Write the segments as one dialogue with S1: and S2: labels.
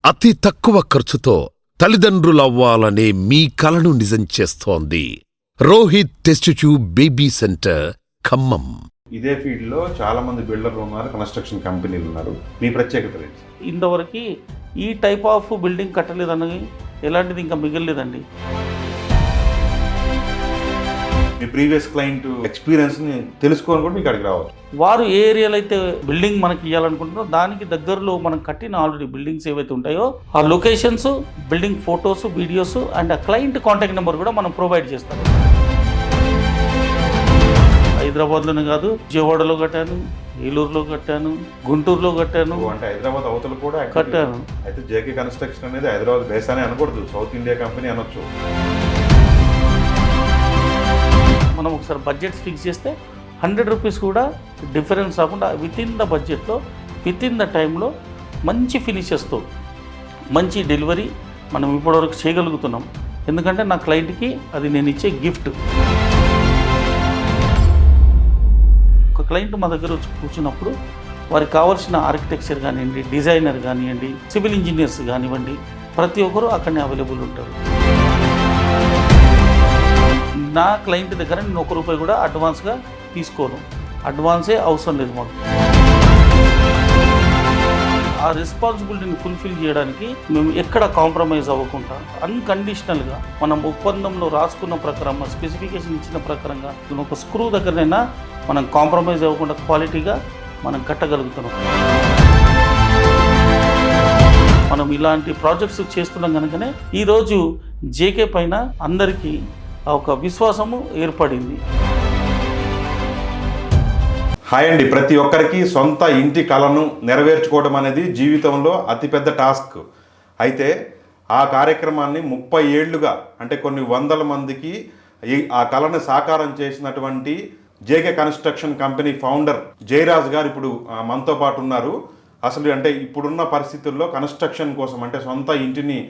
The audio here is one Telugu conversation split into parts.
S1: అతి తక్కువ ఖర్చుతో తల్లిదండ్రులవ్వాలనే మీ కలను నిజం చేస్తోంది Rohit test tube baby centre Khammam.
S2: ఇదే ఫీల్డ్లో చాలా మంది బిల్డర్లు ఉన్నారు, కన్స్ట్రక్షన్ కంపెనీలు ఉన్నారు. మీ ప్రత్యేకత ఏంటి?
S3: ఇంతవరకు ఈ టైప్ ఆఫ్ బిల్డింగ్ కట్టలేదని ఎలాంటిది ఇంకా మిగలలేదండి.
S2: మీ ప్రీవియస్ క్లయింట్ ఎక్స్పీరియన్స్ని తెలుసుకొని కూడా మీకు అక్కడికి రావచ్చు.
S3: వారు ఏ ఏరియాలో అయితే బిల్డింగ్ మనకి ఇవ్వాలనుకుంటున్నారో దానికి దగ్గరలో మనం కట్టిన ఆల్రెడీ బిల్డింగ్స్ ఏవైతే ఉంటాయో ఆ locations, building photos, videos and ఆ క్లయింట్ కాంటాక్ట్ నెంబర్ కూడా మనం ప్రొవైడ్ చేస్తాం. హైదరాబాద్లోనే కాదు, విజయవాడలో కట్టాను, ఏలూరులో కట్టాను, గుంటూరులో కట్టాను.
S2: అంటే హైదరాబాద్ అవతల కూడా
S3: కట్టాను.
S2: అయితే జేకే కన్స్ట్రక్షన్ అనేది హైదరాబాద్ బేస్ అని అనకూడదు, సౌత్ ఇండియా కంపెనీ అనొచ్చు.
S3: మనం ఒకసారి బడ్జెట్స్ ఫిక్స్ చేస్తే 100 రూపీస్ కూడా డిఫరెన్స్ రాకుండా విత్ ఇన్ ద బడ్జెట్లో, విత్ ఇన్ ద టైంలో మంచి ఫినిషెస్తో మంచి డెలివరీ మనం ఇప్పటివరకు చేయగలుగుతున్నాం. ఎందుకంటే నా క్లయింట్కి అది నేను ఇచ్చే గిఫ్ట్. ఒక క్లయింట్ మా దగ్గర వచ్చి కూర్చున్నప్పుడు వారికి కావాల్సిన ఆర్కిటెక్చర్ కానివ్వండి, డిజైనర్ కానివ్వండి, సివిల్ ఇంజనీర్స్ కానివ్వండి, ప్రతి ఒక్కరూ అక్కడనే అవైలబుల్ ఉంటారు. నా క్లయింట్ దగ్గర నేను ₹1 కూడా అడ్వాన్స్గా తీసుకోను. అడ్వాన్సే అవసరం లేదు మాకు. ఆ రెస్పాన్సిబిలిటీని ఫుల్ఫిల్ చేయడానికి మేము ఎక్కడ కాంప్రమైజ్ అవ్వకుండా అన్కండిషనల్గా మనం ఒప్పందంలో రాసుకున్న ప్రకారం, స్పెసిఫికేషన్ ఇచ్చిన ప్రకారంగా ఒక స్క్రూ దగ్గరనైనా మనం కాంప్రమైజ్ అవ్వకుండా క్వాలిటీగా మనం కట్టగలుగుతున్నాం. మనం ఇలాంటి ప్రాజెక్ట్స్ చేస్తున్నాం కనుకనే ఈరోజు జేకే పైన అందరికీ ఒక విశ్వాసము ఏర్పడింది.
S2: హాయ్ అండి, ప్రతి ఒక్కరికి సొంత ఇంటి కలను నెరవేర్చుకోవడం అనేది జీవితంలో అతిపెద్ద టాస్క్. అయితే ఆ కార్యక్రమాన్ని 30 ఏళ్లుగా, అంటే కొన్ని వందల మందికి ఆ కళను సాకారం చేసినటువంటి JK construction company founder Jayaraj గారు ఇప్పుడు మనతో పాటు ఉన్నారు. అసలు అంటే ఇప్పుడున్న పరిస్థితుల్లో కన్స్ట్రక్షన్ కోసం, అంటే సొంత ఇంటిని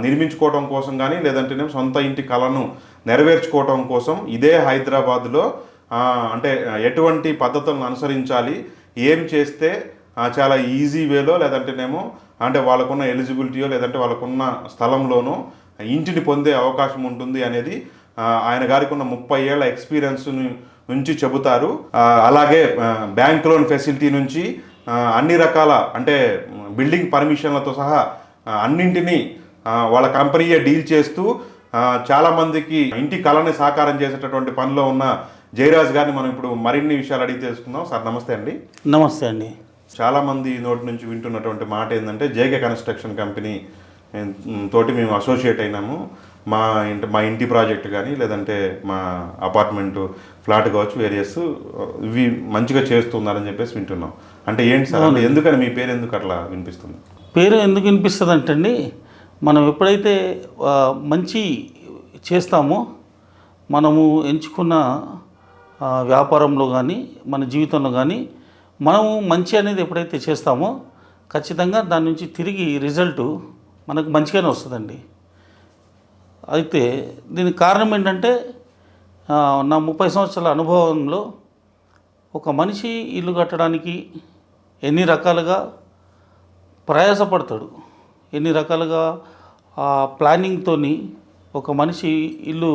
S2: నిర్మించుకోవడం కోసం కానీ, లేదంటేనే సొంత ఇంటి కళను నెరవేర్చుకోవడం కోసం ఇదే హైదరాబాద్లో అంటే ఎటువంటి పద్ధతులను అనుసరించాలి, ఏం చేస్తే చాలా ఈజీ వేలో, లేదంటేనేమో అంటే వాళ్ళకున్న ఎలిజిబిలిటీయో లేదంటే వాళ్ళకున్న స్థలంలోనో ఇంటిని పొందే అవకాశం ఉంటుంది అనేది ఆయన గారికి ఉన్న 30 ఏళ్ల ఎక్స్పీరియన్స్ నుంచి చెబుతారు. అలాగే బ్యాంక్ లోన్ ఫెసిలిటీ నుంచి అన్ని రకాల అంటే బిల్డింగ్ పర్మిషన్లతో సహా అన్నింటినీ వాళ్ళ కంపెనీయే డీల్ చేస్తూ చాలామందికి ఇంటి కళని సాకారం చేసేటటువంటి పనిలో ఉన్న జయరాజ్ గారిని మనం ఇప్పుడు మరిన్ని విషయాలు అడిగి తెలుసుకుందాం. సార్ నమస్తే అండి.
S3: నమస్తే అండి.
S2: చాలామంది నోటి నుంచి వింటున్నటువంటి మాట ఏంటంటే జేకే కన్స్ట్రక్షన్ కంపెనీ తోటి మేము అసోసియేట్ అయినాము, మా ఇంటి ప్రాజెక్ట్ కానీ లేదంటే మా అపార్ట్మెంటు ఫ్లాట్ కావచ్చు, వేరియస్ ఇవి మంచిగా చేస్తున్నారని చెప్పేసి వింటున్నాం. అంటే ఏంటి సార్, అంటే ఎందుకని మీ పేరు ఎందుకు అట్లా వినిపిస్తుంది?
S3: పేరు ఎందుకు వినిపిస్తుంది అంటే అండి, మనం ఎప్పుడైతే మంచి చేస్తామో, మనము ఎంచుకున్న వ్యాపారంలో కానీ మన జీవితంలో కానీ మనము మంచి అనేది ఎప్పుడైతే చేస్తామో ఖచ్చితంగా దాని నుంచి తిరిగి రిజల్ట్ మనకు మంచిగానే వస్తుందండి. అయితే దీనికి కారణం ఏంటంటే నా 30 సంవత్సరాల అనుభవంలో ఒక మనిషి ఇల్లు కట్టడానికి ఎన్ని రకాలుగా ప్రయాసపడతాడు, ఎన్ని రకాలుగా ప్లానింగ్తో ఒక మనిషి ఇల్లు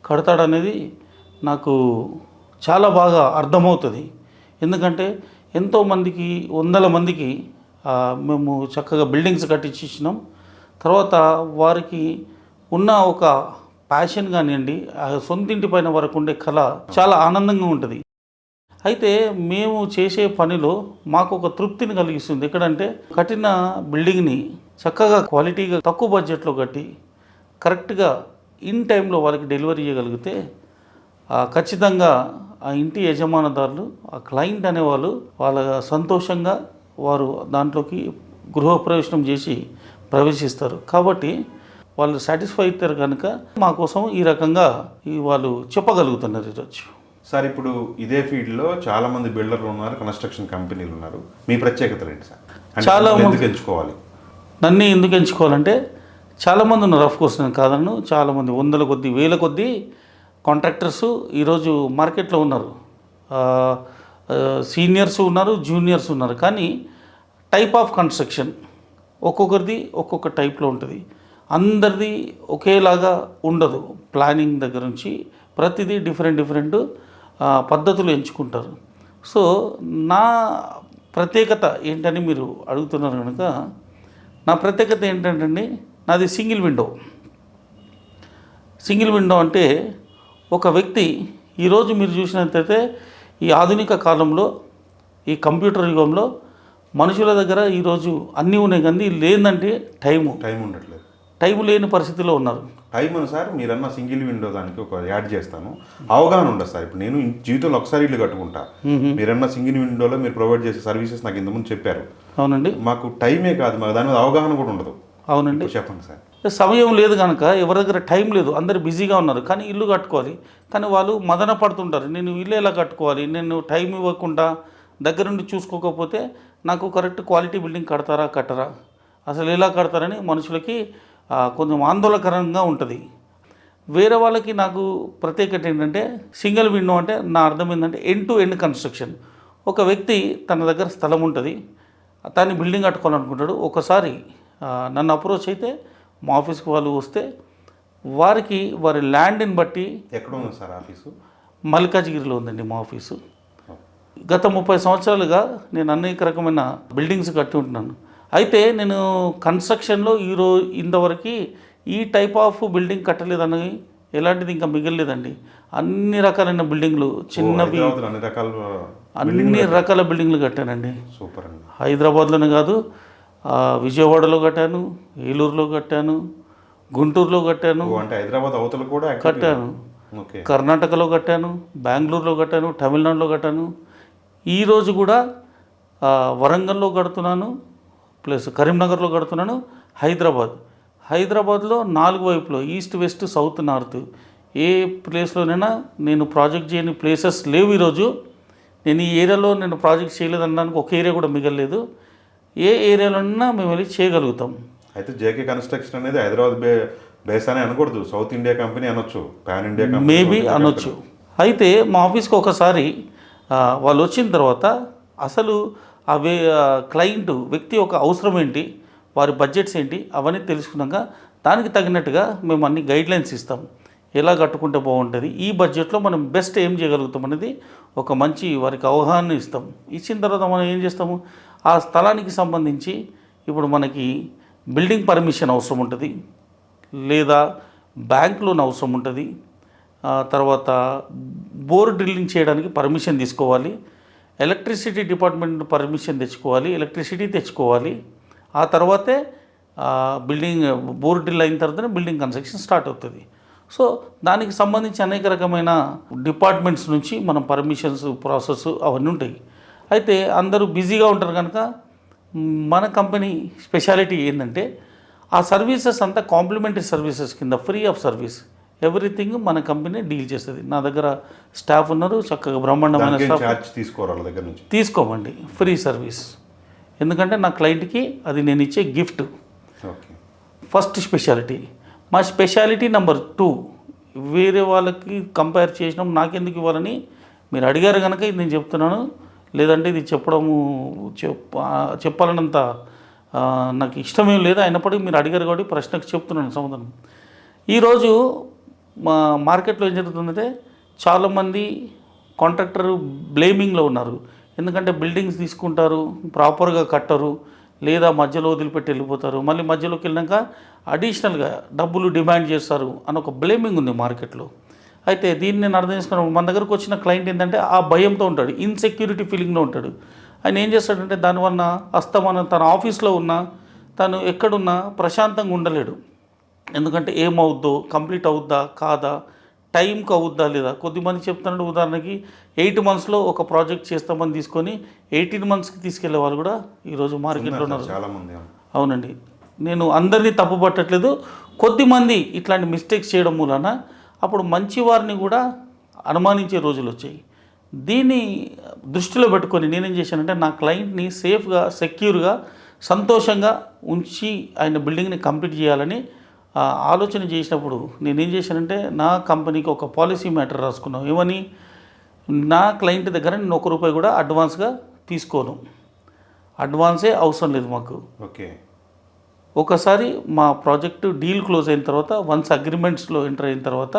S3: కడతాడనేది నాకు చాలా బాగా అర్థమవుతుంది. ఎందుకంటే ఎంతోమందికి, వందల మందికి మేము చక్కగా బిల్డింగ్స్ కట్టించినాం. తర్వాత వారికి ఉన్న ఒక ప్యాషన్ కానివ్వండి, సొంతింటి పైన వరకు ఉండే కళ చాలా ఆనందంగా ఉంటుంది. అయితే మేము చేసే పనిలో మాకు ఒక తృప్తిని కలిగిస్తుంది. ఎక్కడంటే కట్టిన బిల్డింగ్ని చక్కగా క్వాలిటీగా తక్కువ బడ్జెట్లో కట్టి కరెక్ట్గా ఇన్ టైంలో వాళ్ళకి డెలివరీ చేయగలిగితే ఖచ్చితంగా ఆ ఇంటి యజమానదారులు, ఆ క్లయింట్ అనేవాళ్ళు వాళ్ళ సంతోషంగా వారు దాంట్లోకి గృహప్రవేశం చేసి ప్రవేశిస్తారు. కాబట్టి వాళ్ళు సాటిస్ఫై అవుతారు కనుక మా కోసం ఈ రకంగా వాళ్ళు చెప్పగలుగుతున్నారు ఈరోజు.
S2: సార్, ఇప్పుడు ఇదే ఫీల్డ్లో చాలామంది బిల్డర్లు ఉన్నారు, కన్స్ట్రక్షన్ కంపెనీలు ఉన్నారు. మీ ప్రత్యేకతలు ఏంటి సార్? చాలా ఎందుకు ఎంచుకోవాలి?
S3: నన్ను ఎందుకు ఎంచుకోవాలంటే చాలామంది ఉన్నారు. ఆఫ్ కోర్స్ నేను కాదన్ను, చాలామంది వందల కొద్దీ, వేల కొద్దీ కాంట్రాక్టర్స్ ఈరోజు మార్కెట్లో ఉన్నారు. సీనియర్స్ ఉన్నారు, జూనియర్స్ ఉన్నారు. కానీ టైప్ ఆఫ్ కన్స్ట్రక్షన్ ఒక్కొక్కరిది ఒక్కొక్క టైప్లో ఉంటుంది. అందరిది ఒకేలాగా ఉండదు. ప్లానింగ్ దగ్గర నుంచి ప్రతిదీ డిఫరెంట్ పద్ధతులు ఎంచుకుంటారు. సో నా ప్రత్యేకత ఏంటని మీరు అడుగుతున్నారు కనుక, నా ప్రత్యేకత ఏంటంటే నాది సింగిల్ విండో. సింగిల్ విండో అంటే ఒక వ్యక్తి ఈరోజు మీరు చూసినట్లయితే ఈ ఆధునిక కాలంలో, ఈ కంప్యూటర్ యుగంలో మనుషుల దగ్గర ఈరోజు అన్నీ ఉన్నాయి, కానీ లేదంటే
S2: టైం ఉండట్లేదు.
S3: టైం లేని పరిస్థితిలో ఉన్నారు.
S2: టైం అని సార్ మీరన్న సింగిల్ విండో దానికి ఒక యాడ్ చేస్తాను. అవగాహన ఉండదు సార్. ఇప్పుడు నేను జీవితంలో ఒకసారి ఇల్లు కట్టుకుంటా. మీరన్న సింగిల్ విండోలో మీరు ప్రొవైడ్ చేసే సర్వీసెస్ నాకు ఇంతకుముందు చెప్పారు.
S3: అవునండి.
S2: మాకు టైమే కాదు, మాకు దాని మీద అవగాహన కూడా ఉండదు.
S3: అవునండి.
S2: చెప్పండి సార్.
S3: సమయం లేదు కనుక ఎవరి దగ్గర టైం లేదు, అందరు బిజీగా ఉన్నారు, కానీ ఇల్లు కట్టుకోవాలి. కానీ వాళ్ళు మదన పడుతుంటారు, నేను ఇల్లు ఎలా కట్టుకోవాలి, నేను టైం ఇవ్వకుండా దగ్గరుండి చూసుకోకపోతే నాకు కరెక్ట్ క్వాలిటీ బిల్డింగ్ కడతారా కట్టరా, అసలు ఎలా కడతారని మనుషులకి కొంచెం ఆందోళనకరంగా ఉంటుంది. వేరే వాళ్ళకి నాకు ప్రత్యేకత ఏంటంటే సింగిల్ విండో అంటే నా అర్థం ఏంటంటే ఎండ్ టు ఎండ్ కన్స్ట్రక్షన్. ఒక వ్యక్తి తన దగ్గర స్థలం ఉంటుంది, దాన్ని బిల్డింగ్ కట్టుకోవాలనుకుంటాడు. ఒకసారి నన్ను అప్రోచ్ అయితే మా ఆఫీస్కి వాళ్ళు వస్తే వారికి వారి ల్యాండ్ని బట్టి.
S2: ఎక్కడ ఉంది సార్ ఆఫీసు?
S3: మల్కాజ్గిరిలో ఉందండి మా ఆఫీసు. గత 30 సంవత్సరాలుగా నేను అనేక రకమైన బిల్డింగ్స్ కట్టి ఉంటున్నాను. అయితే నేను కన్స్ట్రక్షన్లో ఇంతవరకు ఈ టైప్ ఆఫ్ బిల్డింగ్ కట్టలేదని ఎలాంటిది ఇంకా మిగలలేదండి. అన్ని రకాలైన బిల్డింగ్లు, చిన్నవి అన్ని రకాల బిల్డింగ్లు కట్టానండి.
S2: సూపర్ అండి.
S3: హైదరాబాద్లోనే కాదు, విజయవాడలో కట్టాను, ఏలూరులో కట్టాను, గుంటూరులో కట్టాను,
S2: అంటే హైదరాబాద్ అవతల కూడా
S3: కట్టాను, కర్ణాటకలో కట్టాను, బెంగళూరులో కట్టాను, తమిళనాడులో కట్టాను. ఈరోజు కూడా వరంగల్లో కడుతున్నాను, ప్లస్ కరీంనగర్లో కడుతున్నాను. హైదరాబాద్లో 4 వైపులో ఈస్ట్ వెస్ట్ సౌత్ నార్త్ ఏ ప్లేస్లోనైనా నేను ప్రాజెక్ట్ చేయని ప్లేసెస్ లేవు. ఈరోజు నేను ఈ ఏరియాలో నేను ప్రాజెక్ట్ చేయలేదనడానికి ఒక ఏరియా కూడా మిగలలేదు. ఏ ఏరియాలోనైనా మేము వెళ్ళి చేయగలుగుతాం.
S2: అయితే జేకే కన్స్ట్రక్షన్ అనేది హైదరాబాద్ బేస్ అని అనకూడదు, సౌత్ ఇండియా కంపెనీ అనొచ్చు, పాన్ ఇండియా కంపెనీ
S3: మేబీ అనొచ్చు. అయితే మా ఆఫీస్కి ఒకసారి వాళ్ళు వచ్చిన తర్వాత అసలు క్లయింట్ వ్యక్తి యొక్క అవసరం ఏంటి, వారి బడ్జెట్స్ ఏంటి, అవన్నీ తెలుసుకున్నాక దానికి తగినట్టుగా మేము అన్ని గైడ్లైన్స్ ఇస్తాం. ఎలా కట్టుకుంటే బాగుంటుంది, ఈ బడ్జెట్లో మనం బెస్ట్ ఏం చేయగలుగుతాం అనేది ఒక మంచి వారికి అవగాహన ఇస్తాం. ఇచ్చిన తర్వాత మనం ఏం చేస్తాము, ఆ స్థలానికి సంబంధించి ఇప్పుడు మనకి బిల్డింగ్ పర్మిషన్ అవసరం ఉంటుంది, లేదా బ్యాంక్ లోన్ అవసరం ఉంటుంది, తర్వాత బోర్ డ్రిల్లింగ్ చేయడానికి పర్మిషన్ తీసుకోవాలి, ఎలక్ట్రిసిటీ డిపార్ట్మెంట్ పర్మిషన్ తెచ్చుకోవాలి, ఎలక్ట్రిసిటీ తెచ్చుకోవాలి. ఆ తర్వాతే బిల్డింగ్ బోర్ డ్రిల్ అయిన తర్వాతనే బిల్డింగ్ కన్స్ట్రక్షన్ స్టార్ట్ అవుతుంది. సో దానికి సంబంధించి అనేక రకమైన డిపార్ట్మెంట్స్ నుంచి మనం పర్మిషన్స్ ప్రాసెస్ అవన్నీ ఉంటాయి. అయితే అందరూ బిజీగా ఉంటారు కనుక మన కంపెనీ స్పెషాలిటీ ఏంటంటే ఆ సర్వీసెస్ అంతా కాంప్లిమెంటరీ సర్వీసెస్ కింద ఫ్రీ ఆఫ్ సర్వీస్ ఎవ్రీథింగ్ మన కంపెనీ డీల్ చేస్తుంది. నా దగ్గర స్టాఫ్ ఉన్నారు, చక్కగా బ్రహ్మాండమైన స్టాఫ్. తీసుకోమండి, free service. ఎందుకంటే నా క్లయింట్కి అది నేను ఇచ్చే గిఫ్ట్. First speciality. మా స్పెషాలిటీ నెంబర్ 2, వేరే వాళ్ళకి కంపేర్ చేసినాం నాకెందుకు ఇవ్వాలని మీరు అడిగారు కనుక ఇది నేను చెప్తున్నాను. లేదంటే ఇది చెప్పాలన్నంత నాకు ఇష్టమేం లేదు. అయినప్పటికీ మీరు అడిగారు కాబట్టి ప్రశ్నకు చెప్తున్నాను సమాధానం. ఈరోజు మా మార్కెట్లో ఏం జరుగుతుందంటే చాలామంది కాంట్రాక్టర్ బ్లేమింగ్లో ఉన్నారు. ఎందుకంటే బిల్డింగ్స్ తీసుకుంటారు, ప్రాపర్గా కట్టరు, లేదా మధ్యలో వదిలిపెట్టి వెళ్ళిపోతారు, మళ్ళీ మధ్యలోకి వెళ్ళాక అడిషనల్గా డబ్బులు డిమాండ్ చేస్తారు అని ఒక బ్లేమింగ్ ఉంది మార్కెట్లో. అయితే దీన్ని నేను అర్థం చేసుకున్నాను. మన దగ్గరకు వచ్చిన క్లయింట్ ఏంటంటే ఆ భయంతో ఉంటాడు, ఇన్సెక్యూరిటీ ఫీలింగ్లో ఉంటాడు. ఆయన ఏం చేస్తాడంటే దానివల్ల అస్తమానం తన ఆఫీస్లో ఉన్నా, తను ఎక్కడున్నా ప్రశాంతంగా ఉండలేడు. ఎందుకంటే ఏమవుద్దో, కంప్లీట్ అవుద్దా కాదా, టైంకి అవుద్దా లేదా. కొద్దిమంది చెప్తున్నాడు, ఉదాహరణకి 8 మంత్స్లో ఒక ప్రాజెక్ట్ చేస్తామని తీసుకొని 18 మంత్స్కి తీసుకెళ్లే వాళ్ళు కూడా ఈరోజు మార్కెట్లో ఉన్నారు.
S2: చాలామంది.
S3: అవునండి, నేను అందరినీ తప్పు పట్టట్లేదు. కొద్దిమంది ఇట్లాంటి మిస్టేక్స్ చేయడం మూలన అప్పుడు మంచి వారిని కూడా అనుమానించే రోజులు వచ్చాయి. దీన్ని దృష్టిలో పెట్టుకొని నేనేం చేశానంటే నా క్లయింట్ని సేఫ్గా, సెక్యూర్గా, సంతోషంగా ఉంచి ఆయన బిల్డింగ్ని కంప్లీట్ చేయాలని ఆలోచన చేసినప్పుడు నేనేం చేశానంటే నా కంపెనీకి ఒక పాలసీ మ్యాటర్ రాసుకున్నాం. ఏమని, నా క్లయింట్ దగ్గర నేను ₹1 కూడా అడ్వాన్స్గా తీసుకోను. అడ్వాన్సే అవసరం లేదు మాకు.
S2: ఓకే.
S3: ఒకసారి మా ప్రాజెక్టు డీల్ క్లోజ్ అయిన తర్వాత వన్స్ అగ్రిమెంట్స్లో ఎంటర్ అయిన తర్వాత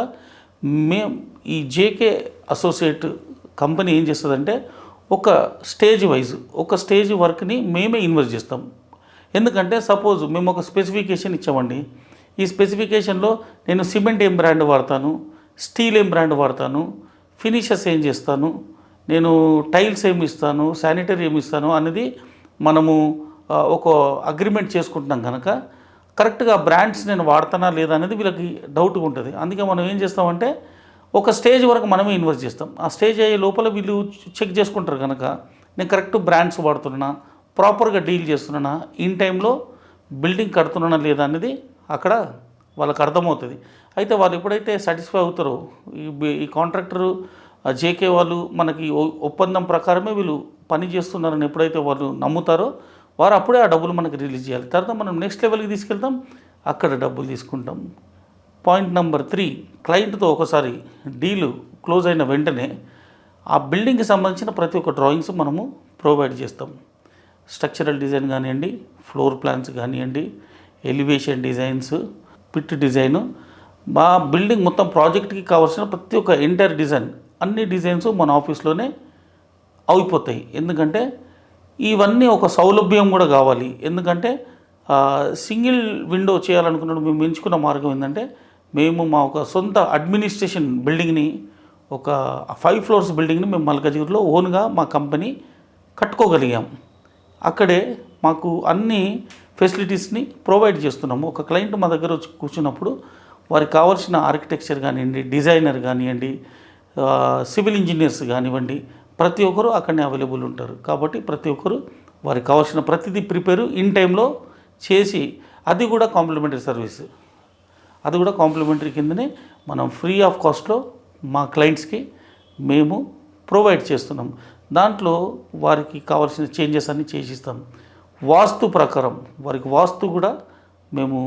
S3: మేము ఈ జేకే అసోసియేట్ కంపెనీ ఏం చేస్తుందంటే ఒక స్టేజ్ వైజ్ ఒక స్టేజ్ వర్క్ని మేమే ఇన్వెస్ట్ చేస్తాం. ఎందుకంటే సపోజ్ మేము ఒక స్పెసిఫికేషన్ ఇచ్చామండి, ఈ స్పెసిఫికేషన్లో నేను సిమెంట్ ఏం బ్రాండ్ వాడతాను, స్టీల్ ఏం బ్రాండ్ వాడతాను, ఫినిషర్స్ ఏం చేస్తాను, నేను టైల్స్ ఏమి ఇస్తాను, శానిటరీ ఏమి ఇస్తాను అనేది మనము ఒక అగ్రిమెంట్ చేసుకుంటున్నాం కనుక కరెక్ట్గా బ్రాండ్స్ నేను వాడతానా లేదా అనేది వీళ్ళకి డౌట్గా ఉంటుంది. అందుకే మనం ఏం చేస్తామంటే ఒక స్టేజ్ వరకు మనమే ఇన్వెస్ట్ చేస్తాం. ఆ స్టేజ్ అయ్యే లోపల వీళ్ళు చెక్ చేసుకుంటారు కనుక నేను కరెక్ట్ బ్రాండ్స్ వాడుతున్నా, ప్రాపర్గా డీల్ చేస్తున్నానా, ఇన్ టైంలో బిల్డింగ్ కడుతున్నానా లేదా అనేది అక్కడ వాళ్ళకి అర్థమవుతుంది. అయితే వాళ్ళు ఎప్పుడైతే సాటిస్ఫై అవుతారో ఈ కాంట్రాక్టరు జేకే వాళ్ళు మనకి ఒప్పందం ప్రకారమే వీళ్ళు పని చేస్తున్నారని ఎప్పుడైతే వాళ్ళు నమ్ముతారో వారు అప్పుడే ఆ డబ్బులు మనకి రిలీజ్ చేయాలి. తర్వాత మనం నెక్స్ట్ లెవెల్కి తీసుకెళ్తాం, అక్కడ డబ్బులు తీసుకుంటాం. పాయింట్ నెంబర్ 3, క్లయింట్తో ఒకసారి డీలు క్లోజ్ అయిన వెంటనే ఆ బిల్డింగ్కి సంబంధించిన ప్రతి ఒక్క డ్రాయింగ్స్ మనము ప్రొవైడ్ చేస్తాం. స్ట్రక్చరల్ డిజైన్ కానివ్వండి, ఫ్లోర్ ప్లాన్స్ కానివ్వండి, ఎలివేషన్ డిజైన్స్, పిట్ డిజైను, మా బిల్డింగ్ మొత్తం ప్రాజెక్ట్కి కావాల్సిన ప్రతి ఒక్క ఎంటైర్ డిజైన్ అన్ని డిజైన్స్ మన ఆఫీస్లోనే అయిపోతాయి. ఎందుకంటే ఇవన్నీ ఒక సౌలభ్యం కూడా కావాలి. ఎందుకంటే సింగిల్ విండో చేయాలనుకున్నప్పుడు మేము ఎంచుకున్న మార్గం ఏంటంటే మేము మా ఒక సొంత అడ్మినిస్ట్రేషన్ బిల్డింగ్ని ఒక 5 ఫ్లోర్స్ బిల్డింగ్ని మేము మల్కాజ్గిరిలో ఓన్గా మా కంపెనీ కట్టుకోగలిగాం. అక్కడే మాకు అన్ని ఫెసిలిటీస్ని ప్రొవైడ్ చేస్తున్నాము. ఒక క్లయింట్ మా దగ్గర వచ్చి కూర్చున్నప్పుడు వారికి కావాల్సిన ఆర్కిటెక్చర్ కానివ్వండి, డిజైనర్ కానివ్వండి, సివిల్ ఇంజనీర్స్ కానివ్వండి, ప్రతి ఒక్కరు అక్కడనే అవైలబుల్ ఉంటారు. కాబట్టి ప్రతి ఒక్కరు వారికి కావాల్సిన ప్రతిదీ ప్రిపేరు ఇన్ టైంలో చేసి అది కూడా కాంప్లిమెంటరీ సర్వీస్, అది కూడా కాంప్లిమెంటరీ కిందనే మనం ఫ్రీ ఆఫ్ కాస్ట్లో మా క్లయింట్స్కి మేము ప్రొవైడ్ చేస్తున్నాం. దాంట్లో వారికి కావాల్సిన చేంజెస్ అన్నీ చేసిస్తాం. వాస్తు ప్రకారం వారికి వాస్తు కూడా మేము